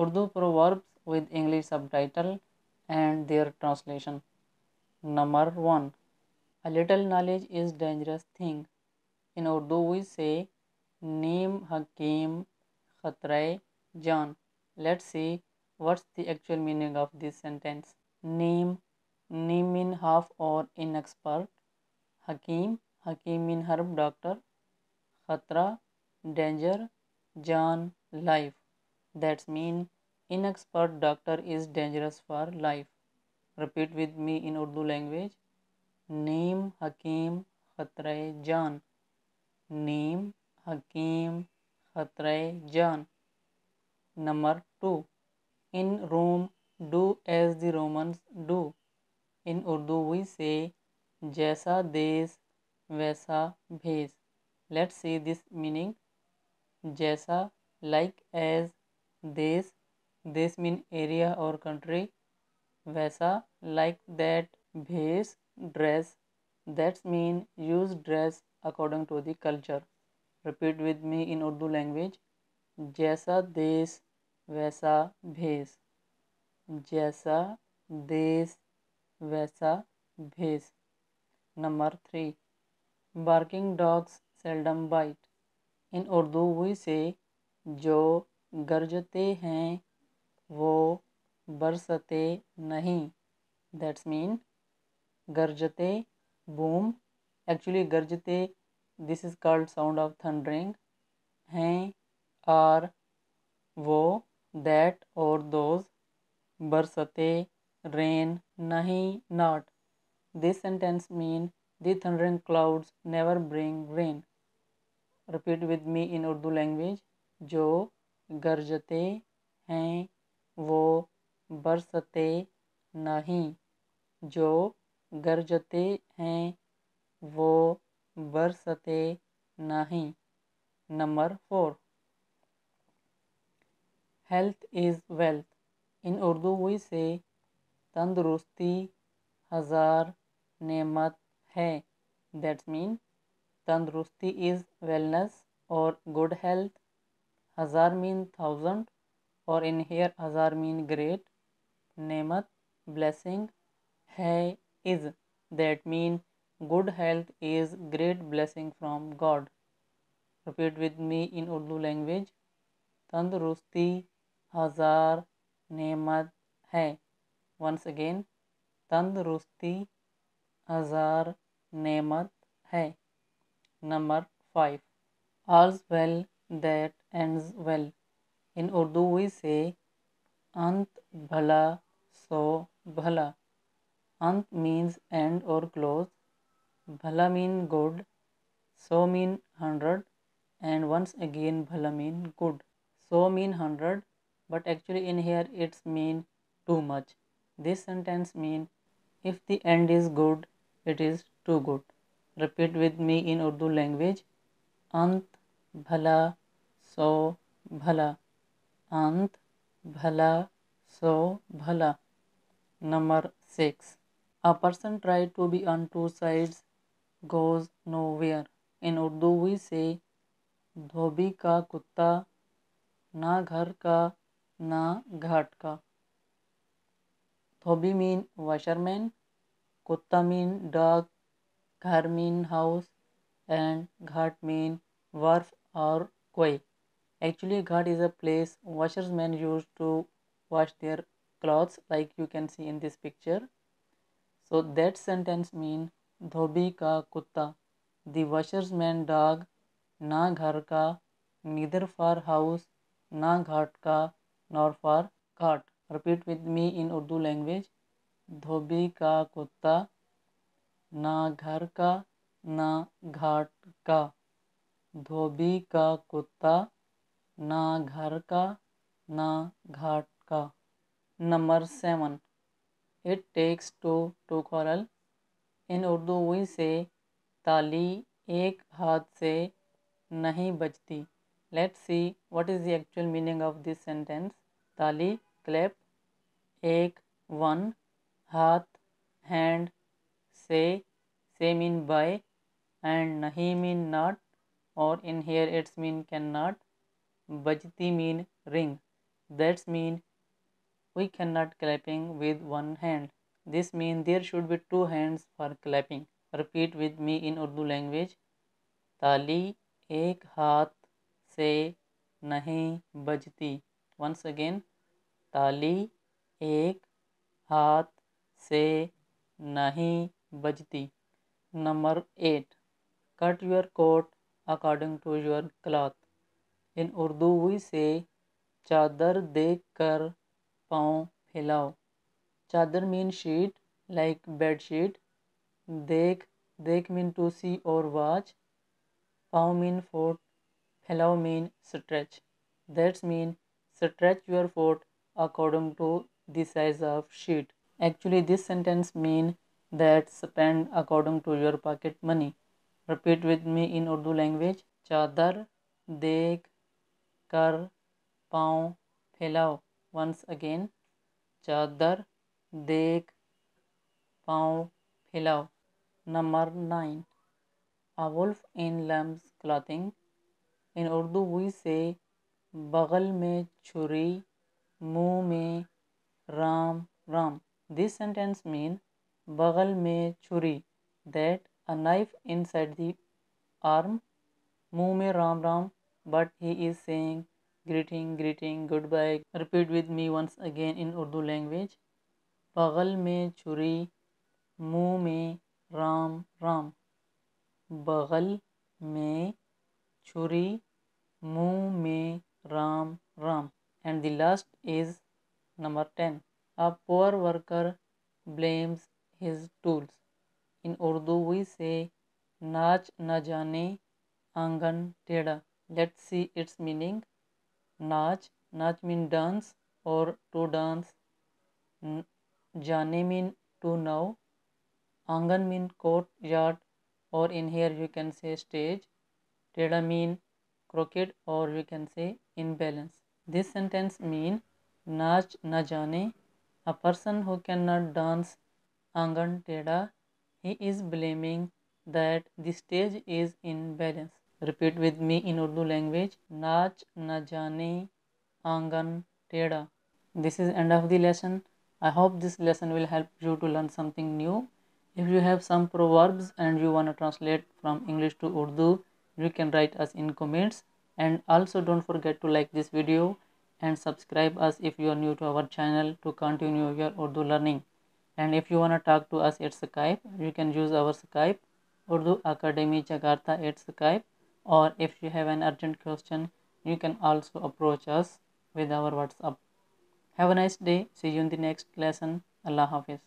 Urdu proverbs with English subtitle and their translation. Number 1. A little knowledge is dangerous thing. In Urdu we say Neem Hakim Khatre Jan. Let's see what's the actual meaning of this sentence. Neem mean half or inexpert. Hakim mean herb doctor. Khatra danger. Jan life. That's mean inexpert doctor is dangerous for life. Repeat with me in Urdu language. Neem Hakim Khatre Jan. Neem Hakim Khatre Jan. Number 2. In Rome, do as the Romans do. In Urdu we say Jaisa desh वैसा भेष. Let's see this meaning. Jaisa like as, desh mean area or country, वैसा like that, भेष dress, that's mean use dress according to the culture. Repeat with me in Urdu language. जैसा देश वैसा भेष. जैसा देश वैसा भेष. Number 3. Barking dogs seldom bite. In Urdu we say जो गरजते हैं वो बरसते नहीं. That's mean गरजते boom. Actually गरजते, this is called sound of thundering. हैं are वो, that or those. बरसते rain, nahi not. This sentence mean the thundering clouds never bring rain. Repeat with me in Urdu language. जो गरजते हैं वो बरसते नहीं. जो गरजते हैं वो बरसते नहीं. Number 4. Health is wealth. In Urdu we say तंदुरुस्ती हजार नेमत है. That's mean तंदुरुस्ती is wellness or good health. हजार mean thousand, or in here हजार mean great. नेमत blessing. है is, that mean good health is great blessing from God. Repeat with me in Urdu language. तंदुरुस्ती हजार नेमत है. Once again. तंदुरुस्ती हजार नेमत है. Number 5. All's well that ends well. In Urdu we say अंत भला सो भला. अंत means end or close. Bhala mean good. So mean 100. And once again bhala mean good. So mean 100, but actually in here it's mean too much. This sentence mean if the end is good, it is too good. Repeat with me in Urdu language. Ant bhala so bhala. Ant bhala so bhala. Number 6. A person try to be on two sides goes nowhere. In Urdu we say धोबी का कुत्ता ना घर का ना घाट का. धोबी mean washerman, kutta mean dog, ghar mean house, and ghat mean wharf or quay. Actually ghat is a place washermen used to wash their clothes, like you can see in this picture. So that sentence mean धोबी का कुत्ता, the washerman dog, ना घर का, neither for house, ना घाट का, nor for Ghat. Repeat with me in Urdu language. धोबी का कुत्ता ना घर का ना घाट का. धोबी का कुत्ता ना घर का ना घाट का. Number 7. It takes two to quarrel. In Urdu we say ताली एक हाथ से नहीं बजती. Let's see what is the actual meaning of this sentence. ताली clap, एक one, हाथ hand, से mean by, and nahi mean not, or in here it's mean cannot. Bajti mean ring. That's mean we cannot clapping with one hand. This means there should be two hands for clapping. Repeat with me in Urdu language. ताली एक हाथ से नहीं बजती. Once again. ताली एक हाथ से नहीं बजती. Number 8. Cut your coat according to your cloth. In Urdu we say चादर देख कर पाँव फैलाओ. चादर mean sheet like bed sheet. देख mean to see or watch. पाँव mean foot. फैलाओ mean stretch. That's mean stretch your foot according to the size of sheet. Actually this sentence mean that spend according to your pocket money. Repeat with me in Urdu language. चादर देख कर पाँव फैलाओ. Once again. चादर देख पाँव फैलाओ. Number 9. A wolf in lamb's clothing. In Urdu we say बगल में छुरी मुंह में Ram Ram. This sentence mean बगल में छुरी, that a knife inside the arm, मुंह में Ram Ram, but he is saying greeting goodbye. Repeat with me once again in Urdu language. बगल में छुरी मुंह में राम राम. बगल में छुरी मुंह में Ram Ram. And the last is number 10. A poor worker blames his tools. In Urdu we say नाच न जाने आंगन टेढ़ा. Let's see its meaning. नाच mean dance or to dance. जाने mean to know. आंगन mean courtyard, or in here you can say stage. टेढ़ा mean crooked, or you can say imbalance. This sentence mean नाच न जाने, a person who cannot dance आंगन टेढ़ा, he is blaming that the stage is in balance. Repeat with me in Urdu language. नाच न जाने आंगन टेढ़ा. This is end of the lesson. I hope this lesson will help you to learn something new. If you have some proverbs and you want to translate from English to Urdu, you can write us in comments. And also don't forget to like this video and subscribe us if you are new to our channel to continue your Urdu learning. And if you want to talk to us at Skype, you can use our Skype, Urdu Academy Jakarta at Skype. Or if you have an urgent question, you can also approach us with our WhatsApp. Have a nice day. See you in the next lesson. Allah Hafiz.